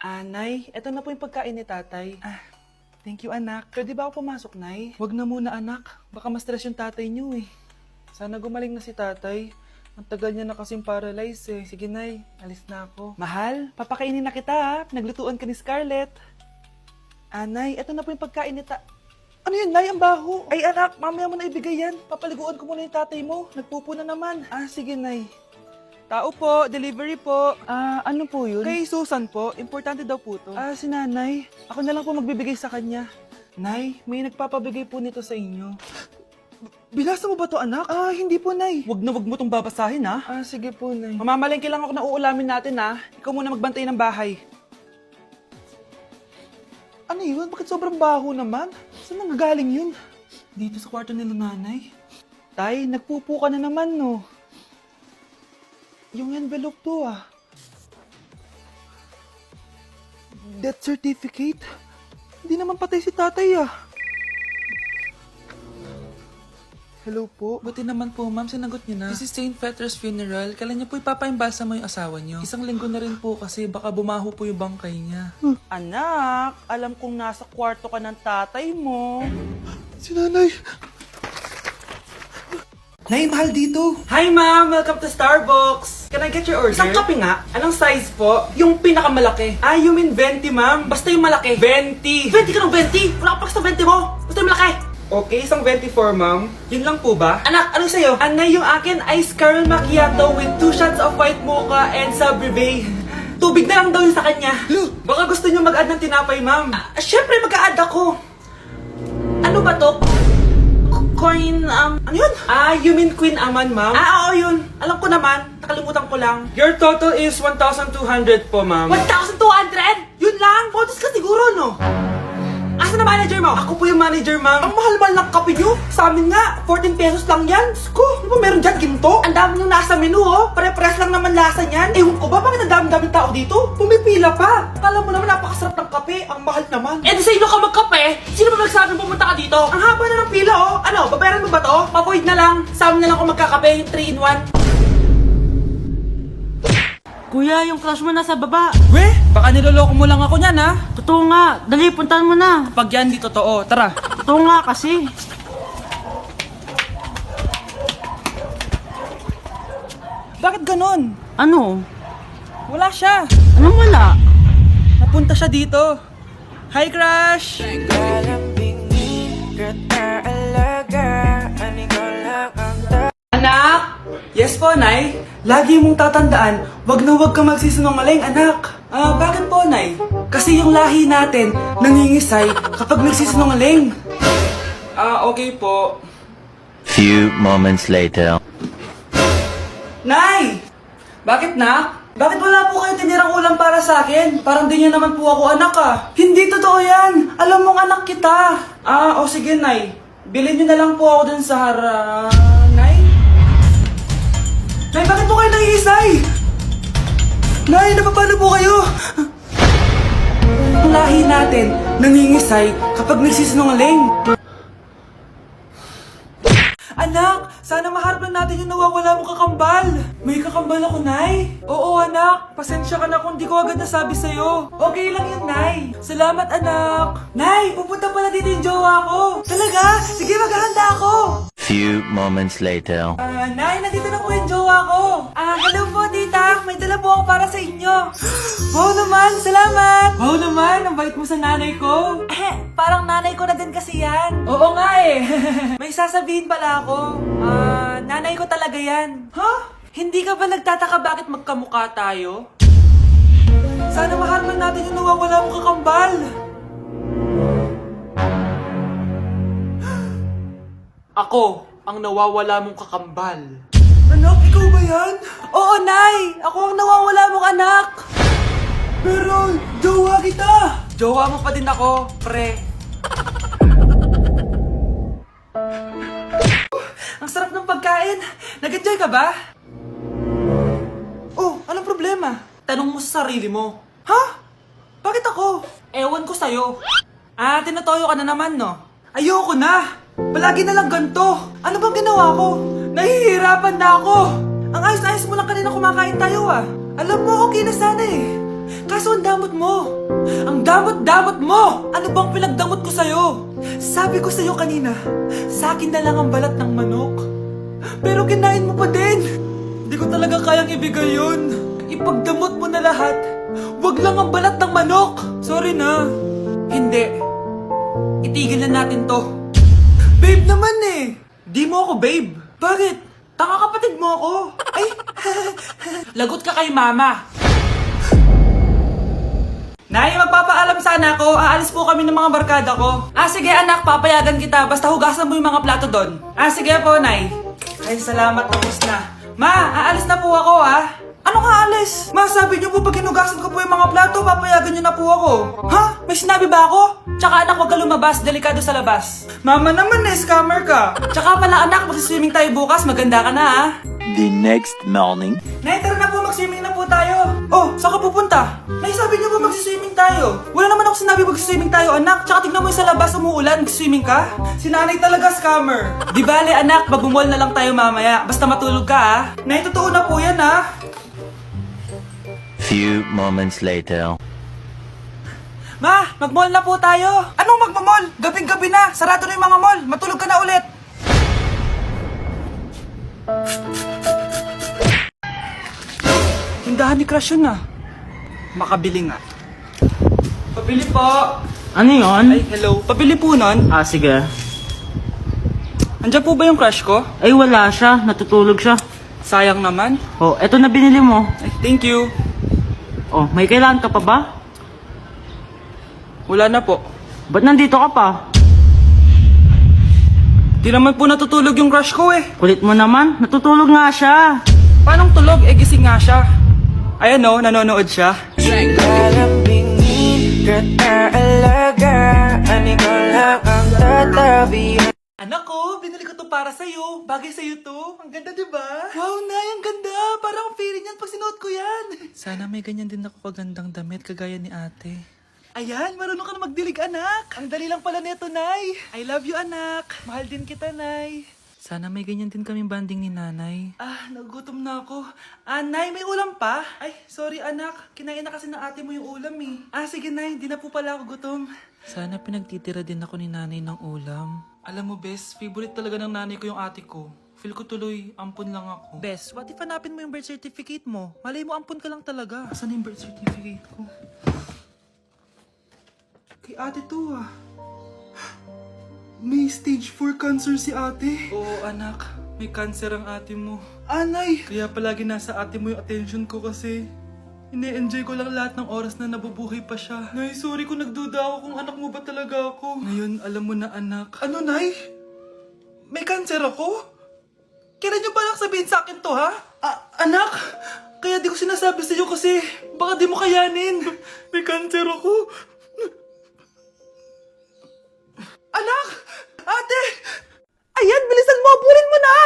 Nay, eto na po yung pagkain ni tatay. Thank you, anak. Pwede ba ako pumasok, Nay? Wag na muna, anak. Baka ma-stress yung tatay niyo eh. Sana gumaling na si tatay. Ang tagal niya na kasing paralyzed eh. Sige, Nay. Alis na ako. Mahal, papakainin na kita ha. Naglutuan ka ni Scarlett. Nay, eto na po yung pagkain ni Ano yun, Nay? Ang baho. Ay, anak, mamaya mo na ibigay yan. Papaliguan ko muna yung tatay mo. Nagpupo na naman. Sige, Nay. Tao po, delivery po. Ano po yun? Kay Susan po, importante daw po to. Si nanay. Ako na lang po magbibigay sa kanya. Nay, may nagpapabigay po nito sa inyo. Binasa mo ba to, anak? Hindi po, Nay. Wag na wag mo tong babasahin, ha? Sige po, Nay. Mamamalengke lang ako na uulamin natin, ha? Ikaw muna magbantay ng bahay. Ano yun? Bakit sobrang baho naman? Saan nanggagaling yun? Dito sa kwarto nila nanay. Tay, nagpupo ka na naman, no? Yung envelope to, Death certificate? Hindi naman patay si tatay, Hello po. Buti naman po, ma'am. Sinagot niyo na. This is St. Peter's Funeral. Kailan niyo po ipapaimbasa mo yung asawa niyo? Isang linggo na rin po kasi baka bumaho po yung bangkay niya. Anak, alam kong nasa kwarto ka ng tatay mo. Si nanay. Nay, mahal dito. Hi, ma'am. Welcome to Starbucks. Can I get your order? Isang kape nga. Anong size po? Yung pinakamalaki. You mean 20, ma'am? Basta yung malaki. 20. 20 ka ng 20? Wala ka pa sa 20 mo. Basta yung malaki. Okay, isang 24, ma'am. Yun lang po ba? Anak, anong sa'yo? Anay, yung akin, ice caramel macchiato with 2 shots of white mocha and Sabrivay. Tubig na lang daw yun sa kanya. Baka gusto niyo mag-add ng tinapay, ma'am. Syempre, mag-a-add ako. Ano ba to? Coin, ano yun? You mean Queen Aman, ma'am? Oo, yun. Alam ko naman. Nakalimutan ko lang. Your total is 1,200 po, ma'am. 1,200? Yun lang? Bonus ka siguro, no? Asa na manager mo? Ako po yung manager, ma'am. Ang mahal-mahal ng kape nyo. Sa amin nga, 14 pesos lang yan. Sko, di ba meron dyan ginto? Ang dami nung nasa menu, Pare-pares lang naman lasa niyan. Ewan ko ba, bakit ang dami-daming tao dito? Pumipila pa. Akala mo naman napakasarap ng kape. Ang mahal naman. Di sa inyo ka magkape? Sino ba nagsabing pumunta ka dito? Ang haba na ng pila, Ano, babayaran mo ba to? Papoid na lang. Sa amin na lang kung magkakape, yung 3-in-1. Kuya, yung crush mo nasa baba. Weh, baka niloloko mo lang ako niyan, ha? Totoo nga. Dali, puntahan mo na. Pag yan di totoo, tara. Totoo nga kasi. Bakit ganon? Ano? Wala siya. Anong wala? Napunta siya dito. Hi, crush! Anak! Yes po, Nay. Lagi mong tatandaan, wag na wag ka magsisinungaling, anak. Bakit po, Nay? Kasi yung lahi natin nangingisay kapag nagsisinungaling. Okay po. Few moments later. Nay! Bakit, nak? Bakit wala po kayo tinirang ulam para sa akin? Parang di niyo naman po ako anak, Hindi totoo yan! Alam mong anak kita! Sige, Nay. Bilhin niyo na lang po ako dun sa Nay? Nay, bakit po kayo nangiisay? Nay, napapano po kayo? Ang lahi natin nangingisay kapag nagsisinungaling. Anak, sana maharap lang natin yung nawawala mong kakambal. May kakambal ako, Nay. Oo, anak. Pasensya ka na kung di ko agad nasabi sa'yo. Okay lang yun, Nay. Salamat, anak. Nay, pupunta pala dito yung jowa ko. Talaga? Sige, maghahanda ako. Few moments later. Nay, nandito na po yung jowa ko. Hello po, tita. May dala po ako para sa inyo. Wow naman, salamat. Wow naman, ang bait mo sa nanay ko. Parang nanay ko na din kasi yan. Oo nga eh. May sasabihin pala ako. Nanay ko talaga yan. Hindi ka ba nagtataka bakit magkamukha tayo? Sana maharap natin yung nawawala mong kakambal. Ako, ang nawawala mong kakambal. Anak, ikaw ba yan? Oo, Nay! Ako ang nawawala mong anak! Pero, jowa kita! Jowa mo pa din ako, pre. Ang sarap ng pagkain! Nag-enjoy ka ba? Anong problema? Tanong mo sa sarili mo. Bakit ako? Ewan ko sa'yo. Tinatoyo ka na naman, no? Ayoko na! Palagi na lang ganito. Ano bang ginawa ko? Nahihirapan na ako. Ang ayos-ayos mo lang kanina kumakain tayo, Alam mo, okay na sana eh. Kaso ang damot mo. Ang damot-damot mo! Ano bang pinagdamot ko sa'yo? Sabi ko sa'yo kanina, sa akin na lang ang balat ng manok. Pero kinain mo pa din. Hindi ko talaga kayang ibigay yun. Ipagdamot mo na lahat. Wag lang ang balat ng manok. Sorry na. Hindi. Itigil na natin to. Babe naman eh. Di mo ako babe. Bakit? Tanga kapatid mo ako. Ay, lagot ka kay mama. Nay, magpapaalam sana ako. Aalis po kami ng mga barkada ko. Sige anak, papayagan kita. Basta hugasan mo yung mga plato doon. Sige po, Nay. Ay, salamat. Tapos na. Ma, aalis na po ako, Anong aalis? Ma, sabi niyo po pag hinugasan ko po yung mga plato, papayagan niyo na po ako. Ha? May sinabi ba ako? Tsaka anak, huwag ka lumabas. Delikado sa labas. Mama naman scammer ka. Tsaka pala anak, magsiswimming tayo bukas. Maganda ka na, The next morning. Nay, tara na po, mag-swimming na po tayo. Oh, saan ka pupunta? Nay, sabi niyo po mag-swimming tayo. Wala naman ako sinabi mag-swimming tayo, anak. Tsaka tignan mo yung sa labas, umuulan, mag-swimming ka. Si nanay talaga scammer. Di bale, anak, mag-mall na lang tayo mamaya. Basta matulog ka, Nay, totoo na po yan, Few moments later. Ma, mag-mall na po tayo. Anong mag-mall? Gabing-gabi na. Sarado na yung mga mall. Matulog ka na ulit. Tindahan ni Crush yun, Makabili nga. Pabili po. Ano yun? Ay, hello. Pabili po nun. Sige. Andiyan po ba yung crush ko? Ay, wala siya. Natutulog siya. Sayang naman. Oh, eto na binili mo. Ay, thank you. Oh, may kailangan ka pa ba? Wala na po. Ba't nandito ka pa? Di naman po natutulog yung crush ko Kulit mo naman. Natutulog nga siya. Paanong tulog? Gising nga siya. Ayan nanonood siya. Anak ko, binili ko to para sa'yo. Bagay sa'yo to. Ang ganda, diba? Wow, Nay, ang ganda. Parang ang feeling yan pag sinuot ko yan. Sana may ganyan din ako kagandang damit kagaya ni ate. Ayan, marunong ka na magdilig, anak. Ang dali lang pala nito, Nay. I love you, anak. Mahal din kita, Nay. Sana may ganyan din kaming banding ni nanay. Nagugutom na ako. Nay, may ulam pa? Ay, sorry anak. Kinain na kasi ng ate mo yung ulam Sige, Nay. Di na po pala ako gutom. Sana pinagtitira din ako ni nanay ng ulam. Alam mo, Bes, favorite talaga ng nanay ko yung ate ko. Feel ko tuloy, ampun lang ako. Bes, what if hanapin mo yung birth certificate mo? Malay mo, ampun ka lang talaga. Saan yung birth certificate ko? Kay ate to, May stage 4 cancer si ate. Oo, anak. May cancer ang ate mo. Anay! Kaya palagi nasa ate mo yung attention ko kasi ine-enjoy ko lang lahat ng oras na nabubuhay pa siya. Nay, sorry kung nagduda ako kung anak mo ba talaga ako. Ngayon, alam mo na, anak. Ano, Nay? May cancer ako? Kailan niyo palang sabihin sa akin to, ha? Anak! Kaya di ko sinasabi sa'yo kasi baka di mo kayanin. May cancer ako. Anak! Ate! Ayan, bilisan mo! Abunin mo na!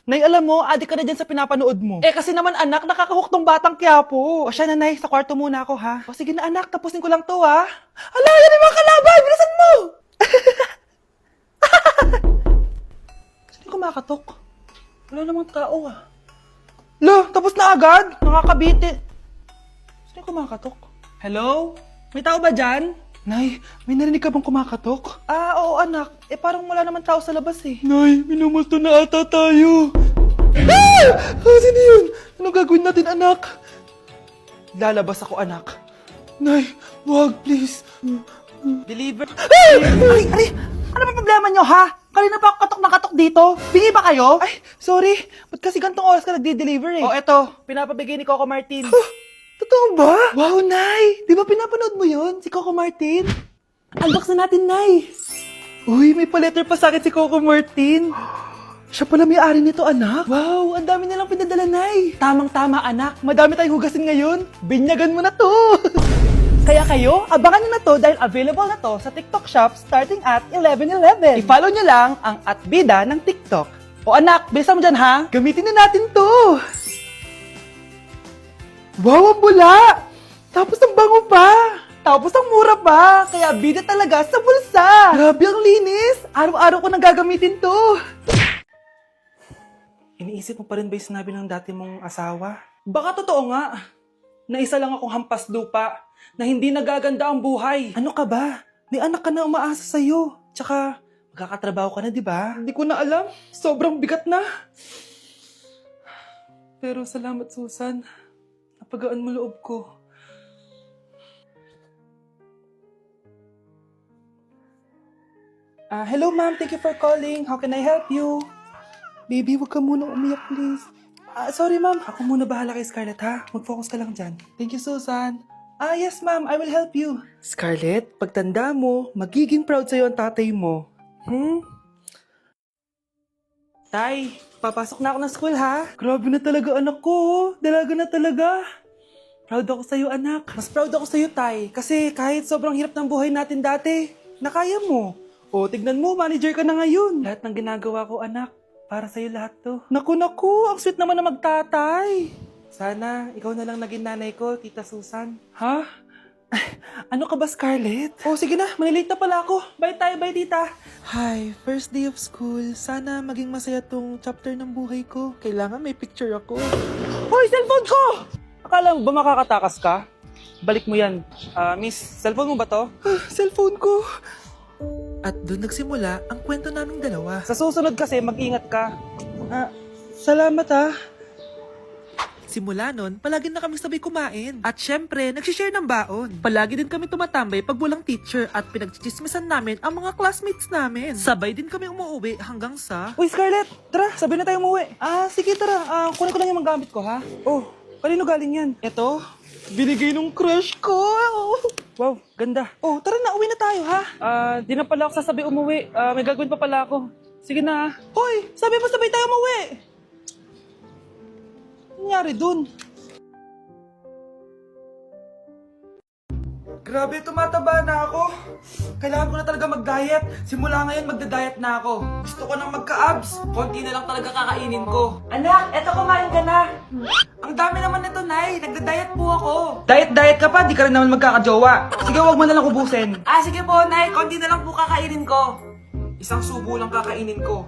Nay, alam mo, adik ka na dyan sa pinapanood mo. Kasi naman anak, nakakahook tong batang Quiapo. Siya na, Nay, sa kwarto muna ako, ha? Sige na anak, tapusin ko lang to, ha? Ala, yan yung mga kalaban! Bilisan mo! Sino kumakatok? Wala namang tao, Lo, tapos na agad? Nakakabiti. Sino kumakatok? Hello? May tao ba dyan? Nay, may narinig ka bang kumakatok? Oo anak. Parang wala naman tao sa labas Nay, minumulto na ata tayo. Sino yun? Ano gagawin natin anak? Lalabas ako anak. Nay, wag please. Deliver. Ay! Ano ba problema nyo ha? Kanina pa ako katok na katok dito. Bingi ba kayo? Ay, sorry. Ba't kasi gantong oras ka nagde-deliver eto. Pinapabigay ni Coco Martin. Totoo ba? Wow, Nay! Di ba pinapanood mo yun? Si Coco Martin? Unbox na natin, Nay! Uy, may pa-letter pa sa akin si Coco Martin. Siya pala may-ari nito, anak. Wow, ang dami nilang pinadala, Nay. Tamang-tama, anak. Madami tayong hugasin ngayon. Binyagan mo na to. Kaya kayo, abangan nyo na to dahil available na to sa TikTok Shop starting at 11/11. I-follow nyo lang ang @bida ng TikTok. O anak, bilisan mo dyan, ha? Gamitin na natin to. Wow, ang bula! Tapos ang bango pa! Tapos ang mura pa! Kaya bida talaga sa bulsa! Grabe ang linis! Araw-araw ko nang gagamitin to! Iniisip mo pa rin ba yung sinabi ng dati mong asawa? Baka totoo nga! na isa lang akong hampas lupa, na hindi nagaganda ang buhay. Ano ka ba? May anak ka na umaasa sa'yo. Tsaka, magkakatrabaho ka na, di ba? Hindi ko na alam. Sobrang bigat na. Pero salamat, Susan. Napagaan mo loob ko. Hello, ma'am. Thank you for calling. How can I help you? Baby, wag ka muna umiyak, please. Sorry, ma'am. Ako muna bahala kay Scarlett, ha? Mag-focus ka lang dyan. Thank you, Susan. Yes, ma'am. I will help you. Scarlett, pagtanda mo, magiging proud sa'yo ang tatay mo. Tay, papasok na ako ng school, ha? Grabe na talaga, anak ko. Dalaga na talaga. Proud ako sa'yo, anak. Mas proud ako sa'yo, Tay. Kasi kahit sobrang hirap ng buhay natin dati, nakaya mo. O, tignan mo, manager ka na ngayon. Lahat ng ginagawa ko, anak, para sa'yo lahat to. Naku, ang sweet naman na magtatay. Sana, ikaw na lang naging nanay ko, Tita Susan. Ha? Ano ka ba, Scarlett? Oh, sige na, malilate na pala ako. Bye tayo, bye, Tita. Hi, first day of school. Sana maging masaya tong chapter ng buhay ko. Kailangan may picture ako. Hoy, cellphone ko! Akala mo ba makakatakas ka? Balik mo yan. Miss, cellphone mo ba to? Cellphone ko. At doon nagsimula ang kwento naming dalawa. Sa susunod kasi, mag-ingat ka. Salamat ha. Simula nun, palagi na kami sabay kumain. At syempre, nagsishare ng baon. Palagi din kami tumatambay pag walang teacher at pinagchichismisan namin ang mga classmates namin. Sabay din kami umuwi hanggang sa... Uy, Scarlett! Tara, sabay na tayo umuwi. Sige, tara. Kunin ko lang yung mga gamit ko, ha? Oh, kanino galing yan? Eto, binigay nung crush ko. Wow, ganda. Oh, tara na, uwi na tayo, ha? Di na pala ako sasabi umuwi. May gagawin pa pala ako. Sige na, ha? Hoy, sabi mo sabay tayo umuwi. Ano nangyari dun? Grabe, tumataba na ako. Kailangan ko na talaga mag-diet. Simula ngayon, magda-diet na ako. Gusto ko nang magka-abs. Konti na lang talaga kakainin ko. Anak, eto kumain ka na. Ang dami naman nito, Nay. Nagda-diet po ako. Diet ka pa? Di ka rin naman magkakajowa. Sige, wag mo na lang ubusin. Sige po, Nay. Konti na lang po kakainin ko. Isang subo lang kakainin ko.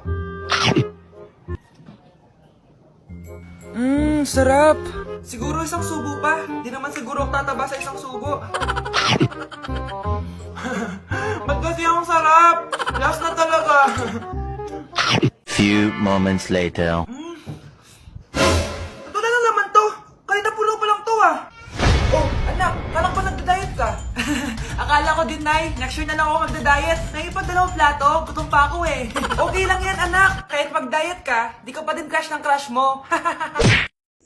Sarap. Siguro isang subo pa. Di naman siguro ako tataba sa isang subo. Ba't kasi ang sarap? Last na talaga. Few moments later. Ito na lang naman to. Kanina pulo pa lang to Oh, anak, kala ko ba nagda-diet ka? Akala ko din, Nay. Next year na lang ako magda-diet. Nangipag-dalawang plato, gutom pa ako eh. Okay lang yan, anak. Kahit mag-diet ka, di ka pa din crush ng crush mo.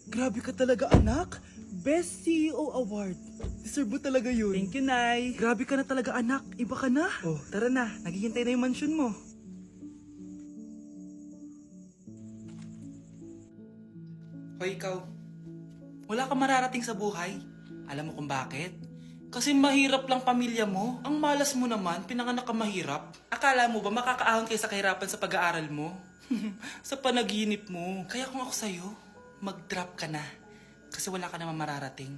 Grabe ka talaga, anak. Best CEO Award. Deserve mo talaga yun. Thank you, Nay. Grabe ka na talaga, anak. Iba ka na. Oh, tara na. Naghihintay na yung mansion mo. Hoy, ikaw. Wala ka mararating sa buhay. Alam mo kung bakit? Kasi mahirap lang pamilya mo. Ang malas mo naman, pinanganak ka mahirap. Akala mo ba makakaahon kayo sa kahirapan sa pag-aaral mo? Sa panaginip mo. Kaya kung ako sa'yo, mag-drop ka na. Kasi wala ka naman mararating.